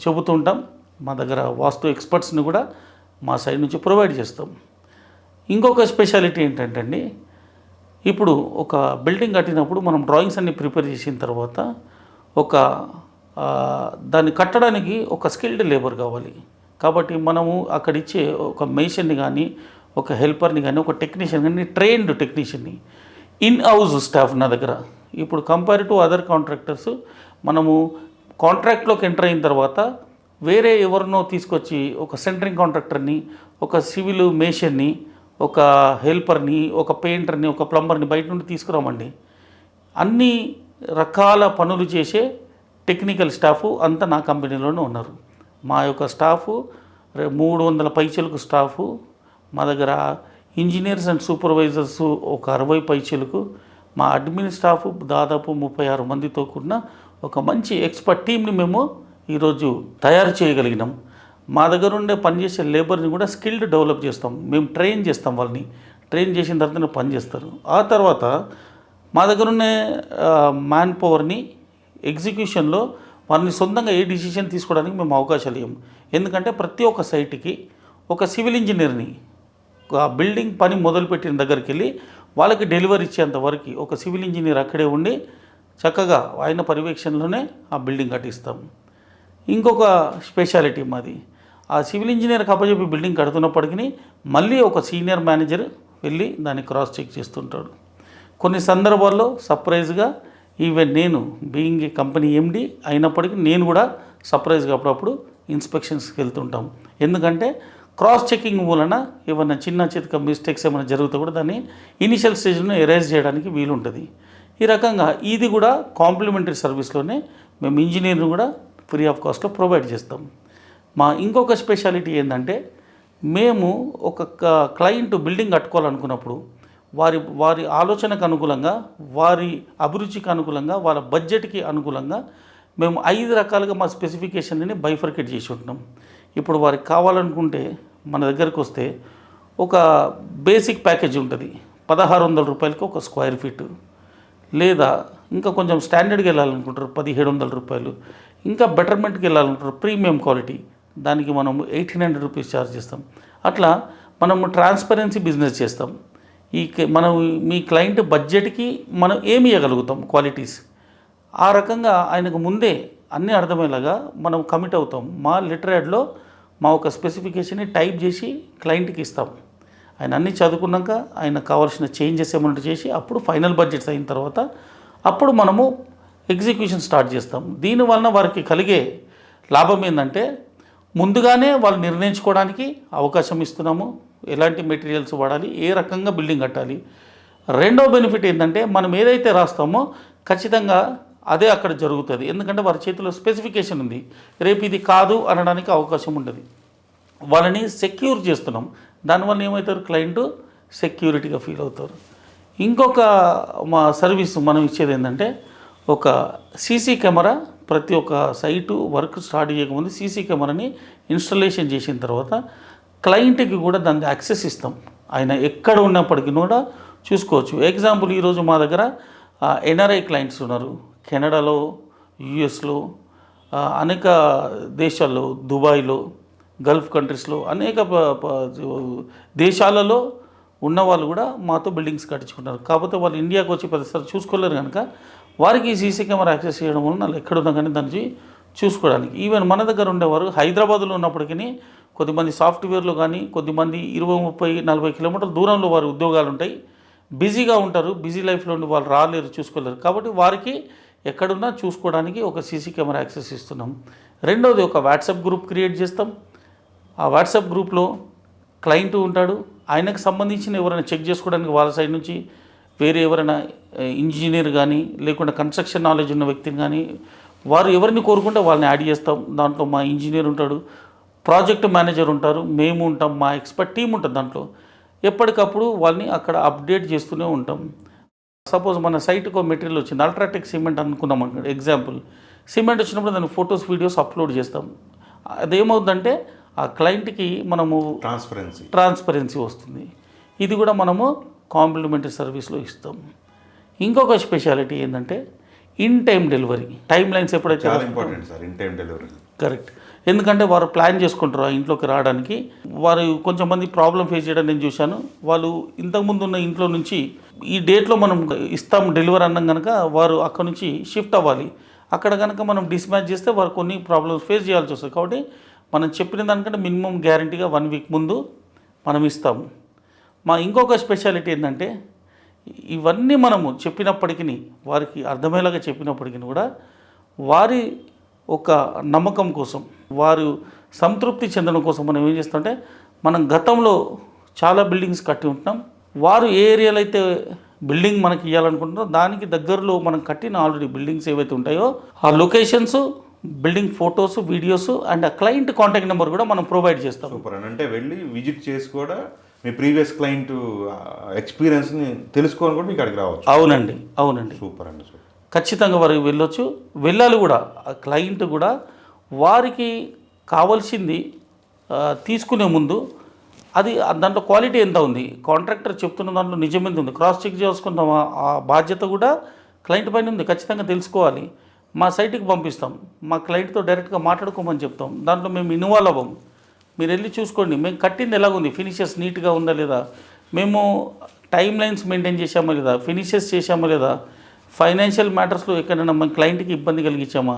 S3: చెబుతుంటాం. మా దగ్గర వాస్తు ఎక్స్పర్ట్స్ని కూడా మా సైడ్ నుంచి ప్రొవైడ్ చేస్తాం. ఇంకొక స్పెషాలిటీ ఏంటంటే అండి, ఇప్పుడు ఒక బిల్డింగ్ కట్టినప్పుడు మనం డ్రాయింగ్స్ అన్ని ప్రిపేర్ చేసిన తర్వాత దాన్ని కట్టడానికి ఒక స్కిల్డ్ లేబర్ కావాలి. కాబట్టి మనము అక్కడ ఇచ్చే ఒక మేషన్ని కానీ, ఒక హెల్పర్ని కానీ, ఒక టెక్నీషియన్ కానీ, ట్రైన్డ్ టెక్నీషియన్ని ఇన్ హౌస్ స్టాఫ్ నా దగ్గర. ఇప్పుడు కంపేర్ టు అదర్ కాంట్రాక్టర్స్ మనము కాంట్రాక్ట్లోకి ఎంటర్ అయిన తర్వాత వేరే ఎవరినో తీసుకొచ్చి ఒక సెంటరింగ్ కాంట్రాక్టర్ని, ఒక సివిల్ మేషన్ని, ఒక హెల్పర్ని, ఒక పెయింటర్ని, ఒక ప్లంబర్ని బయట నుండి తీసుకురామండి. అన్ని రకాల పనులు చేసే టెక్నికల్ స్టాఫ్ అంతా నా కంపెనీలోనే ఉన్నారు. మా యొక్క స్టాఫ్ 300 పైచలకు స్టాఫు, మా దగ్గర ఇంజనీర్స్ అండ్ సూపర్వైజర్స్ ఒక 60 పైచలకు, మా అడ్మిన్ స్టాఫ్ దాదాపు 36 మందితో కూడిన ఒక మంచి ఎక్స్పర్ట్ టీమ్ని మేము ఈరోజు తయారు చేయగలిగినాం. మా దగ్గర ఉండే పనిచేసే లేబర్ని కూడా స్కిల్డ్ డెవలప్ చేస్తాం. మేము ట్రైన్ చేస్తాం, వాళ్ళని ట్రైన్ చేసిన తర్వాత పని చేస్తారు. ఆ తర్వాత మా దగ్గర ఉన్న మ్యాన్ పవర్ని ఎగ్జిక్యూషన్లో వారిని సొంతంగా ఏ డిసిషన్ తీసుకోవడానికి మేము అవకాశాలు ఇవ్వము. ఎందుకంటే ప్రతి ఒక్క సైట్కి ఒక సివిల్ ఇంజనీర్ని ఆ బిల్డింగ్ పని మొదలుపెట్టిన దగ్గరికి వెళ్ళి వాళ్ళకి డెలివరీ ఇచ్చేంత వరకు ఒక సివిల్ ఇంజనీర్ అక్కడే ఉండి చక్కగా ఆయన పర్యవేక్షణలోనే ఆ బిల్డింగ్ కట్టిస్తాం. ఇంకొక స్పెషాలిటీ మాది, ఆ సివిల్ ఇంజనీర్కి అప్పచెప్పి బిల్డింగ్ కడుతున్నప్పటికీ మళ్ళీ ఒక సీనియర్ మేనేజర్ వెళ్ళి దాన్ని క్రాస్ చెక్ చేస్తుంటాడు. కొన్ని సందర్భాల్లో సర్ప్రైజ్గా ఈవెన్ నేను బీయింగ్ ఏ కంపెనీ ఎండి అయినప్పటికీ నేను కూడా సర్ప్రైజ్గా అప్పుడప్పుడు ఇన్స్పెక్షన్స్కి వెళ్తుంటాం. ఎందుకంటే క్రాస్ చెకింగ్ వలన ఏమైనా చిన్న చితక మిస్టేక్స్ ఏమైనా జరుగుతూ కూడా దాన్ని ఇనిషియల్ స్టేజ్లో ఎరేజ్ చేయడానికి వీలుంటుంది. ఈ రకంగా ఇది కూడా కాంప్లిమెంటరీ సర్వీస్లోనే మేము ఇంజనీర్ని కూడా ఫ్రీ ఆఫ్ కాస్ట్లో ప్రొవైడ్ చేస్తాం. మా ఇంకొక స్పెషాలిటీ ఏంటంటే మేము ఒక క్లయింట్ బిల్డింగ్ కట్టుకోవాలనుకున్నప్పుడు వారి ఆలోచనకు అనుకూలంగా, వారి అభిరుచికి అనుకూలంగా, వాళ్ళ బడ్జెట్కి అనుకూలంగా మేము 5 రకాలుగా మా స్పెసిఫికేషన్ని బైఫర్కేట్ చేసి ఉంటున్నాం. ఇప్పుడు వారికి కావాలనుకుంటే మన దగ్గరకు వస్తే ఒక బేసిక్ ప్యాకేజ్ ఉంటుంది, 1600 రూపాయలకి ఒక స్క్వేర్ ఫీటు, లేదా ఇంకా కొంచెం స్టాండర్డ్కి వెళ్ళాలనుకుంటారు 1700 రూపాయలు, ఇంకా బెటర్మెంట్కి వెళ్ళాలనుకుంటారు ప్రీమియం క్వాలిటీ, దానికి మనము 1800 రూపీస్ ఛార్జ్ చేస్తాం. అట్లా మనము ట్రాన్స్పరెన్సీ బిజినెస్ చేస్తాం. మనం మీ క్లయింట్ బడ్జెట్కి మనం ఏమి ఇవ్వగలుగుతాం క్వాలిటీస్, ఆ రకంగా ఆయనకు ముందే అన్నీ అర్థమయ్యేలాగా మనం కమిట్ అవుతాం. మా లెటర్ యాడ్లో మా ఒక స్పెసిఫికేషన్ని టైప్ చేసి క్లయింట్కి ఇస్తాం. ఆయన అన్నీ చదువుకున్నాక ఆయన కావాల్సిన చేంజెస్ ఏమైనా చేసి అప్పుడు ఫైనల్ బడ్జెట్స్ అయిన తర్వాత అప్పుడు మనము ఎగ్జిక్యూషన్ స్టార్ట్ చేస్తాం. దీనివలన వారికి కలిగే లాభం ఏంటంటే ముందుగానే వాళ్ళు నిర్ణయించుకోవడానికి అవకాశం ఇస్తున్నాము. ఎలాంటి మెటీరియల్స్ వాడాలి, ఏ రకంగా బిల్డింగ్ కట్టాలి. రెండో బెనిఫిట్ ఏంటంటే మనం ఏదైతే రాస్తామో ఖచ్చితంగా అదే అక్కడ జరుగుతుంది. ఎందుకంటే వారి చేతిలో స్పెసిఫికేషన్ ఉంది. రేపు ఇది కాదు అనడానికి అవకాశం ఉండదు. వాళ్ళని సెక్యూర్ చేస్తున్నాం. దానివల్ల ఏమవుతారు, క్లయింట్ సెక్యూరిటీగా ఫీల్ అవుతారు. ఇంకొక మా సర్వీస్ మనం ఇచ్చేది ఏంటంటే ఒక సీసీ కెమెరా. ప్రతి ఒక్క సైటు వర్క్ స్టార్ట్ చేయకముందు సీసీ కెమెరాని ఇన్స్టాలేషన్ చేసిన తర్వాత క్లయింట్కి కూడా దానికి యాక్సెస్ ఇస్తాం. ఆయన ఎక్కడ ఉన్నప్పటికీ కూడా చూసుకోవచ్చు. ఎగ్జాంపుల్ ఈరోజు మా దగ్గర ఎన్ఆర్ఐ క్లయింట్స్ ఉన్నారు. కెనడాలో, యుఎస్లో, అనేక దేశాల్లో, దుబాయ్లో, గల్ఫ్ కంట్రీస్లో, అనేక దేశాలలో ఉన్న వాళ్ళు కూడా మాతో బిల్డింగ్స్ కట్టించుకుంటారు. కాకపోతే వాళ్ళు ఇండియాకి వచ్చి ప్రతిసారి చూసుకోలేరు కనుక వారికి సీసీ కెమెరా యాక్సెస్ చేయడం వల్ల వాళ్ళు ఎక్కడున్నా కానీ దాన్ని చూసుకోవడానికి. ఈవెన్ మన దగ్గర ఉండేవారు హైదరాబాద్లో ఉన్నప్పటికీ కొద్దిమంది సాఫ్ట్వేర్లో కానీ కొద్దిమంది 20, 30, 40 కిలోమీటర్ల దూరంలో వారి ఉద్యోగాలు ఉంటాయి. బిజీగా ఉంటారు. బిజీ లైఫ్లో ఉండి వాళ్ళు రాలేరు, చూసుకోలేరు. కాబట్టి వారికి ఎక్కడున్నా చూసుకోవడానికి ఒక సీసీ కెమెరా యాక్సెస్ ఇస్తున్నాం. రెండవది ఒక వాట్సాప్ గ్రూప్ క్రియేట్ చేస్తాం. ఆ వాట్సాప్ గ్రూప్లో క్లయింట్ ఉంటాడు. ఆయనకు సంబంధించిన ఎవరైనా చెక్ చేసుకోవడానికి వాళ్ళ సైడ్ నుంచి వేరే ఎవరైనా ఇంజనీర్ కానీ లేకుంటే కన్స్ట్రక్షన్ నాలెడ్జ్ ఉన్న వ్యక్తిని కానీ వారు ఎవరిని కోరుకుంటే వాళ్ళని యాడ్ చేస్తాం. దాంట్లో మా ఇంజనీర్ ఉంటాడు, ప్రాజెక్ట్ మేనేజర్ ఉంటారు, మేము ఉంటాం, మా ఎక్స్పర్ట్ టీం ఉంటుంది. దాంట్లో ఎప్పటికప్పుడు వాళ్ళని అక్కడ అప్డేట్ చేస్తూనే ఉంటాం. సపోజ్ మన సైట్కి మెటీరియల్ వచ్చింది, అల్ట్రాటెక్ సిమెంట్ అనుకున్నాం అనుకోండి. ఎగ్జాంపుల్ సిమెంట్ వచ్చినప్పుడు దాన్ని ఫొటోస్, వీడియోస్ అప్లోడ్ చేస్తాం. అదేమవుతుందంటే ఆ క్లయింట్కి మనము ట్రాన్స్పరెన్సీ వస్తుంది. ఇది కూడా మనము కాంప్లిమెంటరీ సర్వీస్లో ఇస్తాం. ఇంకొక స్పెషాలిటీ ఏంటంటే in time delivery. Time lines ఎప్పుడైతే
S2: చాలా important sir, in time delivery.
S3: Correct. ఎందుకంటే వారు ప్లాన్ చేసుకుంటారు ఆ ఇంట్లోకి రావడానికి. వారు కొంచెం మంది ప్రాబ్లం ఫేస్ చేయడం నేను చూశాను. వాళ్ళు ఇంతకుముందు ఉన్న ఇంట్లో నుంచి ఈ డేట్లో మనం ఇస్తాం డెలివరీ అన్నాం కనుక వారు అక్కడ నుంచి షిఫ్ట్ అవ్వాలి. అక్కడ కనుక మనం డిస్మ్యాచ్ చేస్తే వారు కొన్ని ప్రాబ్లమ్స్ ఫేస్ చేయాల్సి వస్తుంది. కాబట్టి మనం చెప్పిన దానికంటే మినిమం గ్యారంటీగా 1 వీక్ ముందు మనం ఇస్తాము. మా ఇంకొక స్పెషాలిటీ ఏంటంటే ఇవన్నీ మనము చెప్పినప్పటికీ వారికి అర్థమయ్యేలాగా చెప్పినప్పటికీ కూడా వారి ఒక నమ్మకం కోసం, వారు సంతృప్తి చెందడం కోసం మనం ఏం చేస్తామంటే మనం గతంలో చాలా బిల్డింగ్స్ కట్టి ఉంటున్నాం. వారు ఏ ఏరియాలో అయితే బిల్డింగ్ మనకి ఇవ్వాలనుకుంటున్నారో దానికి దగ్గరలో మనం కట్టిన ఆల్రెడీ బిల్డింగ్స్ ఏవైతే ఉంటాయో ఆ locations, building photos, videos and ఆ క్లయింట్ కాంటాక్ట్ నెంబర్ కూడా మనం ప్రొవైడ్ చేస్తాం.
S2: సూపర్ అని. అంటే వెళ్ళి విజిట్ చేసి కూడా మీ ప్రీవియస్ క్లయింట్ ఎక్స్పీరియన్స్ని తెలుసుకొని కూడా మీకు అక్కడికి రావచ్చు.
S3: అవునండి.
S2: సూపర్ అండి.
S3: ఖచ్చితంగా వారికి వెళ్ళొచ్చు, వెళ్ళాలి కూడా. ఆ క్లయింట్ కూడా వారికి కావాల్సింది తీసుకునే ముందు అది దాంట్లో క్వాలిటీ ఎంత ఉంది, కాంట్రాక్టర్ చెప్తున్న దాంట్లో నిజం ఎంత ఉంది, క్రాస్ చెక్ చేసుకున్న ఆ బాధ్యత కూడా క్లయింట్ పైన ఉంది. ఖచ్చితంగా తెలుసుకోవాలి. మా సైట్కి పంపిస్తాం, మా క్లయింట్తో డైరెక్ట్గా మాట్లాడుకోమని చెప్తాం. దాంట్లో మేము ఇన్వాల్వ్ అవ్వం. మీరు వెళ్ళి చూసుకోండి మేము కట్టింది ఎలాగుంది, ఫినిషెస్ నీట్గా ఉందా లేదా, మేము టైం లైన్స్ మెయింటైన్ చేసామా లేదా, ఫినిషెస్ చేసామా లేదా, ఫైనాన్షియల్ మ్యాటర్స్లో ఎక్కడైనా మన క్లయింట్కి ఇబ్బంది కలిగించామా.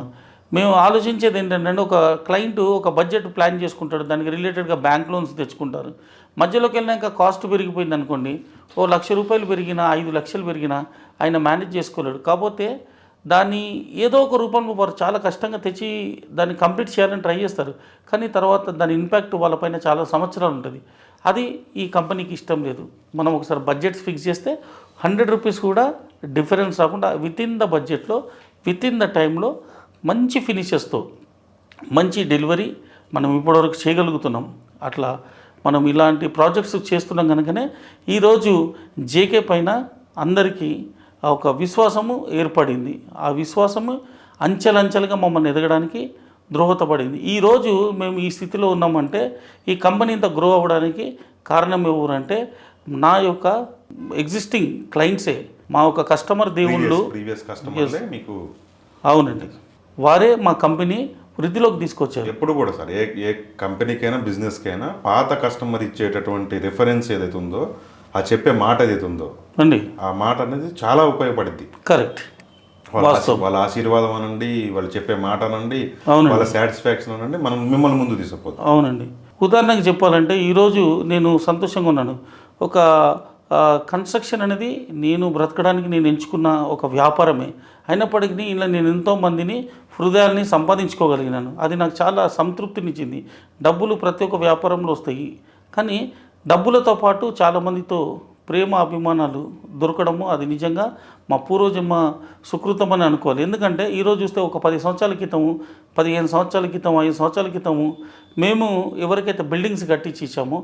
S3: మేము ఆలోచించేది ఏంటంటే ఒక క్లయింట్ ఒక బడ్జెట్ ప్లాన్ చేసుకుంటాడు, దానికి రిలేటెడ్గా బ్యాంక్ లోన్స్ తెచ్చుకుంటారు. మధ్యలోకి వెళ్ళినాక కాస్ట్ పెరిగిపోయింది అనుకోండి, ₹1,00,000 పెరిగినా 5 లక్షలు పెరిగినా ఆయన మేనేజ్ చేసుకోలేడు. కాకపోతే దాన్ని ఏదో ఒక రూపంలో వారు చాలా కష్టంగా తెచ్చి దాన్ని కంప్లీట్ చేయాలని ట్రై చేస్తారు. కానీ తర్వాత దాని ఇంపాక్ట్ వాళ్ళపైన చాలా సంవత్సరాలు ఉంటుంది. అది ఈ కంపెనీకి ఇష్టం లేదు. మనం ఒకసారి బడ్జెట్స్ ఫిక్స్ చేస్తే ₹100 కూడా డిఫరెన్స్ రాకుండా వితిన్ ద బడ్జెట్లో, వితిన్ ద టైంలో మంచి ఫినిషెస్తో మంచి డెలివరీ మనం ఇప్పటివరకు చేయగలుగుతున్నాం. అట్లా మనం ఇలాంటి ప్రాజెక్ట్స్ చేస్తున్నాం కనుకనే ఈరోజు జేకే పైన అందరికీ ఒక విశ్వాసము ఏర్పడింది. ఆ విశ్వాసము అంచెలంచెలుగా మమ్మల్ని ఎదగడానికి దోహదపడింది. ఈరోజు మేము ఈ స్థితిలో ఉన్నామంటే ఈ కంపెనీ ఇంత గ్రో అవ్వడానికి కారణం ఎవరంటే నా యొక్క ఎగ్జిస్టింగ్ క్లయింట్సే, మా యొక్క కస్టమర్ దేవుళ్ళు. అవునండి, వారే మా కంపెనీ వృద్ధిలోకి తీసుకొచ్చారు.
S2: ఎప్పుడు కూడా సార్ ఏ కంపెనీకైనా బిజినెస్కైనా పాత కస్టమర్ ఇచ్చేటటువంటి రిఫరెన్స్ ఏదైతే ఉందో, ఆ చెప్పే మాట ఏదైతే ఉందో అండి, ఆ మాట అనేది చాలా ఉపయోగపడుద్ది.
S3: కరెక్ట్.
S2: వాళ్ళ ఆశీర్వాదం అనండి, వాళ్ళు చెప్పే మాట అనండి,
S3: అవునండి.
S2: వాళ్ళ సాటిస్ఫాక్షన్ అనండి, మనం మిమ్మల్ని ముందు తీసుకుపోతాం.
S3: అవునండి. ఉదాహరణకు చెప్పాలంటే ఈరోజు నేను సంతోషంగా ఉన్నాను. ఒక కన్‌స్ట్రక్షన్ అనేది నేను బ్రతకడానికి నేను ఎంచుకున్న ఒక వ్యాపారమే. అయినప్పటికీ ఇలా నేను ఎంతోమందిని హృదయాల్ని సంపాదించుకోగలిగినాను. అది నాకు చాలా సంతృప్తినిచ్చింది. డబ్బులు ప్రతి ఒక్క వ్యాపారంలో వస్తాయి. కానీ డబ్బులతో పాటు చాలామందితో ప్రేమ, అభిమానాలు దొరకడము అది నిజంగా మా పూర్వజన్మ సుకృతం అని అనుకోవాలి. ఎందుకంటే ఈరోజు చూస్తే ఒక 10 సంవత్సరాల క్రితము, 15 సంవత్సరాల క్రితం, 5 సంవత్సరాల క్రితము మేము ఎవరికైతే బిల్డింగ్స్ కట్టించి ఇచ్చామో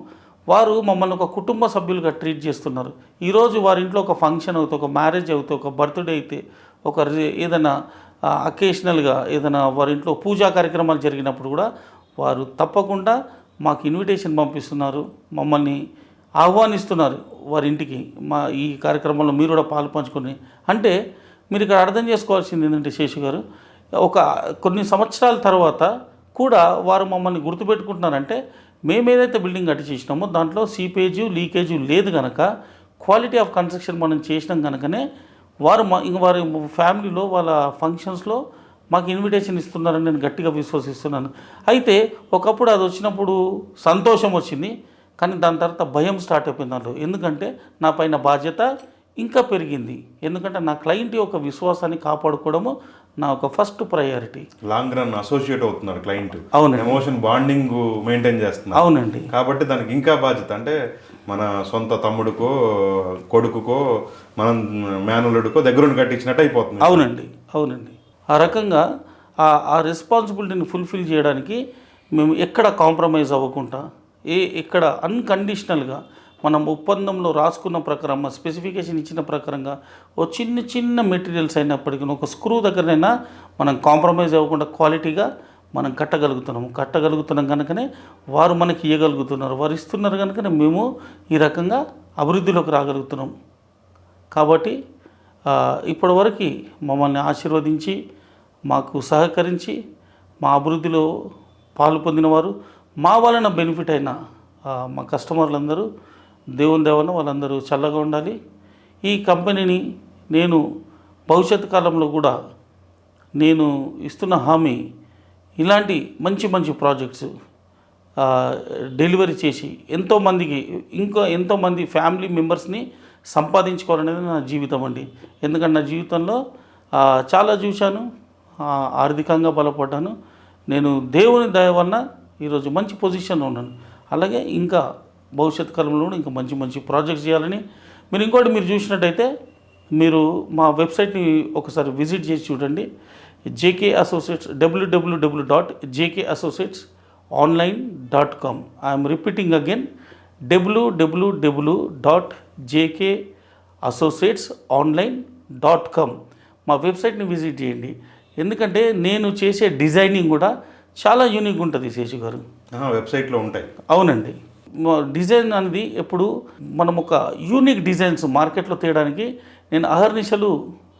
S3: వారు మమ్మల్ని ఒక కుటుంబ సభ్యులుగా ట్రీట్ చేస్తున్నారు. ఈరోజు వారి ఇంట్లో ఒక ఫంక్షన్ అవుతే, ఒక మ్యారేజ్ అవుతే, ఒక బర్త్డే అయితే, ఏదైనా అకేషనల్గా ఏదైనా వారి ఇంట్లో పూజా కార్యక్రమాలు జరిగినప్పుడు కూడా వారు తప్పకుండా మాకు ఇన్విటేషన్ పంపిస్తున్నారు, మమ్మల్ని ఆహ్వానిస్తున్నారు వారి ఇంటికి. మా ఈ కార్యక్రమంలో మీరు కూడా పాలు పంచుకొని. అంటే మీరు ఇక్కడ అర్థం చేసుకోవాల్సింది ఏంటంటే శేషు గారు, ఒక కొన్ని సంవత్సరాల తర్వాత కూడా వారు మమ్మల్ని గుర్తుపెట్టుకుంటున్నారంటే మేము ఏదైతే బిల్డింగ్ కట్టి చేసినామో దాంట్లో సీపేజు లీకేజు లేదు కనుక, క్వాలిటీ ఆఫ్ కన్స్ట్రక్షన్ మనం చేసినాం కనుకనే వారు వారి ఫ్యామిలీలో వాళ్ళ ఫంక్షన్స్లో మాకు ఇన్విటేషన్ ఇస్తున్నారని నేను గట్టిగా విశ్వసిస్తున్నాను. అయితే ఒకప్పుడు అది వచ్చినప్పుడు సంతోషం వచ్చింది, కానీ దాని తర్వాత భయం స్టార్ట్ అయిపోయింది దాంట్లో. ఎందుకంటే నా పైన బాధ్యత ఇంకా పెరిగింది. ఎందుకంటే నా క్లయింట్ యొక్క విశ్వాసాన్ని కాపాడుకోవడము నా ఒక first priority.
S2: Long run associate అవుతున్నారు క్లయింట్.
S3: అవునండి.
S2: ఎమోషన్ బాండింగ్ మెయింటైన్ చేస్తున్నారు.
S3: అవునండి.
S2: కాబట్టి దానికి ఇంకా బాధ్యత. అంటే మన సొంత తమ్ముడికో కొడుకుకో మనం మేనలుడికో దగ్గరుండి కట్టించినట్టు అయిపోతుంది.
S3: అవునండి. అవునండి. ఆ రకంగా ఆ రెస్పాన్సిబిలిటీని ఫుల్ఫిల్ చేయడానికి మేము ఎక్కడ కాంప్రమైజ్ అవ్వకుండా, ఎక్కడ అన్కండిషనల్గా మనం ఒప్పందంలో రాసుకున్న ప్రకారం, మా స్పెసిఫికేషన్ ఇచ్చిన ప్రకారంగా ఓ చిన్న చిన్న మెటీరియల్స్ అయినప్పటికీ ఒక స్క్రూ దగ్గరనైనా మనం కాంప్రమైజ్ అవ్వకుండా క్వాలిటీగా మనం కట్టగలుగుతున్నాం కనుకనే వారు మనకి ఇవ్వగలుగుతున్నారు, వారు ఇస్తున్నారు కనుకనే మేము ఈ రకంగా అభివృద్ధిలోకి రాగలుగుతున్నాం. కాబట్టి ఇప్పటివరకు మమ్మల్ని ఆశీర్వదించి మాకు సహకరించి మా అభివృద్ధిలో పాలు పొందినవారు, మా వలన బెనిఫిట్ అయిన మా కస్టమర్లందరూ దేవుని దేవన వాళ్ళందరూ చల్లగా ఉండాలి. ఈ కంపెనీని నేను భవిష్యత్ కాలంలో కూడా నేను ఇస్తున్న హామీ ఇలాంటి మంచి మంచి ప్రాజెక్ట్స్ డెలివరీ చేసి ఎంతోమంది ఫ్యామిలీ మెంబర్స్ని సంపాదించుకోవాలనేది నా జీవితం అండి. ఎందుకంటే నా జీవితంలో చాలా చూశాను, ఆర్థికంగా బలపడ్డాను. నేను దేవుని దయ వలన ఈరోజు మంచి పొజిషన్లో ఉన్నాను. అలాగే ఇంకా భవిష్యత్ కాలంలో కూడా ఇంకా మంచి మంచి ప్రాజెక్ట్స్ చేయాలని. మీరు చూసినట్టయితే మీరు మా వెబ్సైట్ని ఒకసారి విజిట్ చేసి చూడండి. JK associates www.jkassociatesonline.com. I'm repeating again, www.jkassociatesonline.com. మా వెబ్సైట్ని విజిట్ చేయండి. ఎందుకంటే నేను చేసే డిజైనింగ్ కూడా చాలా యూనిక్ ఉంటుంది శేషు గారు.
S2: వెబ్సైట్లో ఉంటాయి.
S3: అవునండి. డిజైన్ అనేది ఎప్పుడు మనం ఒక యూనిక్ డిజైన్స్ మార్కెట్లో తేయడానికి నేను అహర్నిశలు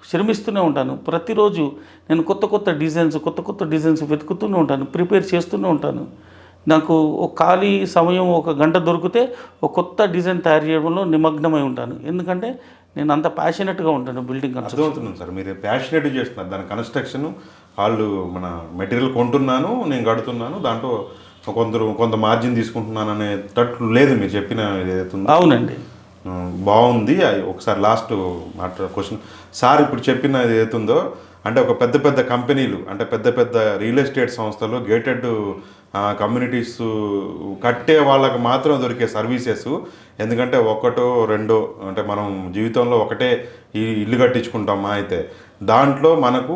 S3: శ్రమిస్తూనే ఉంటాను. ప్రతిరోజు నేను కొత్త డిజైన్స్ వెతుకుతూనే ఉంటాను, ప్రిపేర్ చేస్తూనే ఉంటాను. నాకు ఒక ఖాళీ సమయం ఒక గంట దొరికితే ఒక కొత్త డిజైన్ తయారు చేయడంలో నిమగ్నమై ఉంటాను. ఎందుకంటే నేను అంత ప్యాషనెట్గా ఉంటాను బిల్డింగ్ కన్స్ట్రక్షన్.
S2: అర్థమవుతున్నాను సార్, మీరు ప్యాషనెట్గా చేస్తున్నారు దాని కన్స్ట్రక్షన్. వాళ్ళు మన మెటీరియల్ కొంటున్నాను, నేను కడుతున్నాను, దాంట్లో కొంత మార్జిన్ తీసుకుంటున్నాను అనే తట్లు లేదు మీరు చెప్పిన ఏదైతుందో.
S3: అవునండి.
S2: బాగుంది. ఒకసారి లాస్ట్ క్వశ్చన్ సార్, ఇప్పుడు చెప్పిన ఏదైతుందో అంటే ఒక పెద్ద కంపెనీలు, అంటే పెద్ద రియల్ ఎస్టేట్ సంస్థలు, గేటెడ్ కమ్యూనిటీస్ కట్టే వాళ్ళకి మాత్రం దొరికే సర్వీసెస్. ఎందుకంటే ఒకటో రెండో అంటే మనం జీవితంలో ఒకటే ఈ ఇల్లు కట్టించుకుంటామా అయితే దాంట్లో మనకు